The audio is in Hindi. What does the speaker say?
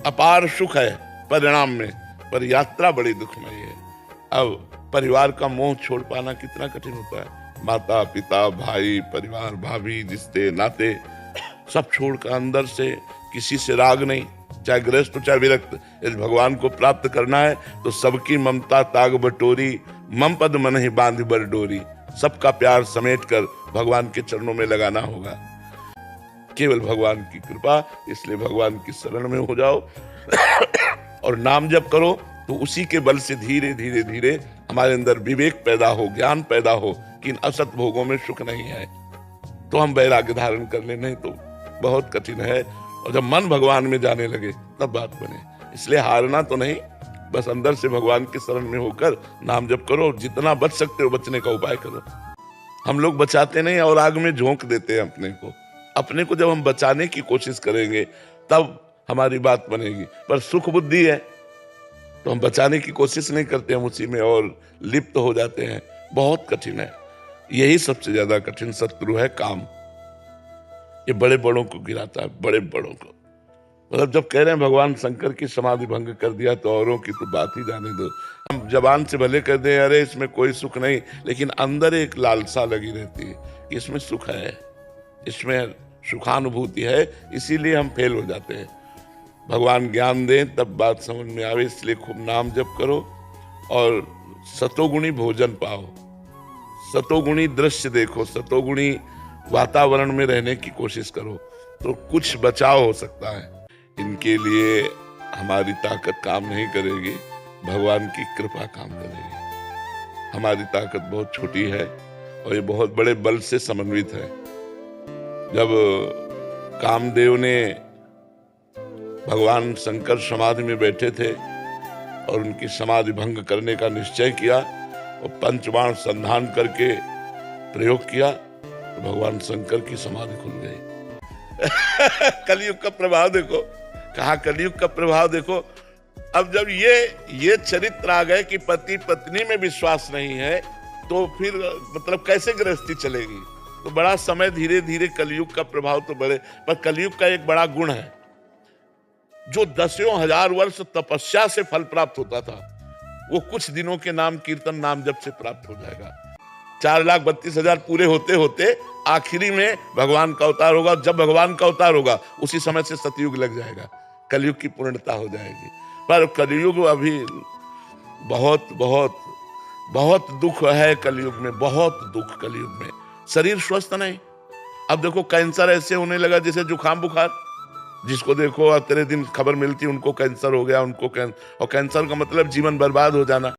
अपार सुख है परिणाम में, पर यात्रा बड़ी दुखमयी है। अब परिवार का मोह छोड़ पाना कितना कठिन होता है। माता पिता भाई परिवार भाभी रिश्ते नाते सब छोड़कर अंदर से किसी से राग नहीं, चाहे गृहस्थ चाहे विरक्त। यदि भगवान को प्राप्त करना है तो सबकी ममता ताग बटोरी, मम पद मन ही बांध बर डोरी। सबका प्यार समेट कर भगवान के चरणों में लगाना होगा। केवल भगवान की कृपा, इसलिए भगवान की शरण में हो जाओ और नाम जप करो तो उसी के बल से धीरे धीरे धीरे हमारे अंदर विवेक पैदा हो, ज्ञान पैदा हो कि इन असत भोगों में सुख नहीं है, तो हम वैराग्य धारण कर ले, नहीं तो बहुत कठिन है। और जब मन भगवान में जाने लगे तब बात बने। इसलिए हारना तो नहीं, बस अंदर से भगवान के शरण में होकर नाम जप करो, जितना बच सकते हो बचने का उपाय करो। हम लोग बचाते नहीं और आग में झोंक देते हैं अपने को। अपने को जब हम बचाने की कोशिश करेंगे तब हमारी बात बनेगी, पर सुख बुद्धि है तो हम बचाने की कोशिश नहीं करते, हम उसी में और लिप्त हो जाते हैं। बहुत कठिन है, यही सबसे ज्यादा कठिन शत्रु है काम। ये बड़े बड़ों को गिराता है, बड़े बड़ों को। मतलब जब कह रहे हैं भगवान शंकर की समाधि भंग कर दिया तो औरों की तो बात ही जाने दो। हम जबान से भले कह दें अरे इसमें कोई सुख नहीं, लेकिन अंदर एक लालसा लगी रहती है कि इसमें सुख है, इसमें सुखानुभूति है, इसीलिए हम फेल हो जाते हैं। भगवान ज्ञान दें तब बात समझ में आवे, इसलिए खूब नाम जप करो और सतोगुणी भोजन पाओ, सतोगुणी दृश्य देखो, सतोगुणी वातावरण में रहने की कोशिश करो तो कुछ बचाव हो सकता है। इनके लिए हमारी ताकत काम नहीं करेगी, भगवान की कृपा काम करेगी। हमारी ताकत बहुत छोटी है और ये बहुत बड़े बल से समन्वित है। जब कामदेव ने भगवान शंकर समाधि में बैठे थे और उनकी समाधि भंग करने का निश्चय किया और पंचबाण संधान करके प्रयोग किया तो भगवान शंकर की समाधि खुल गई। कलयुग का प्रभाव देखो, कहा कलयुग का प्रभाव देखो। अब जब ये चरित्र आ गए कि पति पत्नी में विश्वास नहीं है तो फिर मतलब कैसे गृहस्थी चलेगी। तो बड़ा समय धीरे धीरे कलयुग का प्रभाव तो बढ़े, पर कलयुग का एक बड़ा गुण है, जो दसियों हजार वर्ष तपस्या से फल प्राप्त होता था वो कुछ दिनों के नाम कीर्तन नाम जप से प्राप्त हो जाएगा। 4,32,000 पूरे होते होते आखिरी में भगवान का अवतार होगा। जब भगवान का अवतार होगा उसी समय से सतयुग लग जाएगा, कलयुग की पूर्णता हो जाएगी। पर कलयुग अभी बहुत बहुत बहुत दुख है कलयुग में, बहुत दुख कलयुग में। शरीर स्वस्थ नहीं। अब देखो कैंसर ऐसे होने लगा जैसे जुकाम बुखार, जिसको देखो तेरे दिन खबर मिलती उनको कैंसर हो गया, और कैंसर का मतलब जीवन बर्बाद हो जाना।